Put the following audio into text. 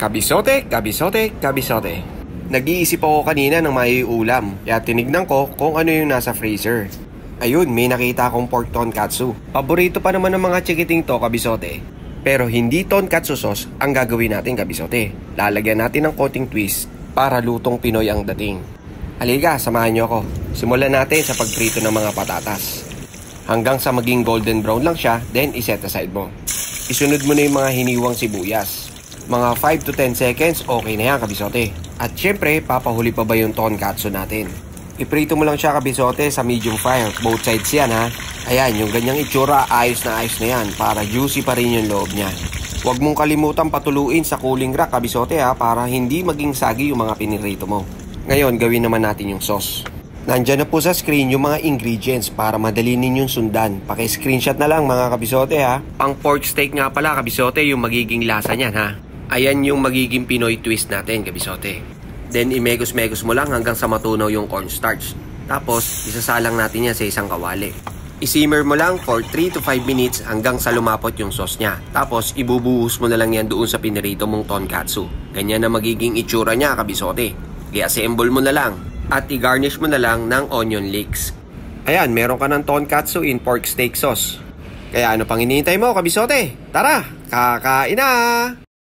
Kabisote, kabisote, kabisote. Nag-iisip ako kanina ng maiulam, kaya tinignan ko kung ano yung nasa freezer. Ayun, may nakita akong pork tonkatsu. Paborito pa naman ng mga chikiting to, kabisote. Pero hindi tonkatsu sauce ang gagawin natin, kabisote. Lalagyan natin ng konting twist para lutong Pinoy ang dating. Halika, samahan nyo ako. Simulan natin sa pagprito ng mga patatas. Hanggang sa maging golden brown lang siya, then iset aside mo. Isunod mo na yung mga hiniwang sibuyas. Mga 5 to 10 seconds, okay na yan, kabisote. At syempre, papahuli pa ba yung tonkatsu natin? Iprito mo lang siya, kabisote, sa medium fire. Both sides yan, ha. Ayan, yung ganyang itsura, ayos na yan para juicy pa rin yung loob niya. Huwag mong kalimutan patuluin sa cooling rack, kabisote, ha, para hindi maging sagi yung mga pinirito mo. Ngayon, gawin naman natin yung sauce. Nandyan na po sa screen yung mga ingredients para madali ninyong sundan. Paki-screenshot na lang mga kabisote, ha. Pang pork steak nga pala, kabisote, yung magiging lasa niyan, ha. Ayan yung magiging Pinoy twist natin, kabisote. Then imegos-megos mo lang hanggang sa matunaw yung cornstarch. Tapos isasalang natin yan sa isang kawali. Isimmer mo lang for 3 to 5 minutes hanggang sa lumapot yung sauce niya. Tapos ibubuhos mo na lang yan doon sa pinirito mong tonkatsu. Ganyan na magiging itsura niya, kabisote. I-assemble mo na lang at i-garnish mo na lang ng onion leeks. Ayan, meron ka ng tonkatsu in pork steak sauce. Kaya ano pang hinihintay mo, kabisote? Tara, kakain na!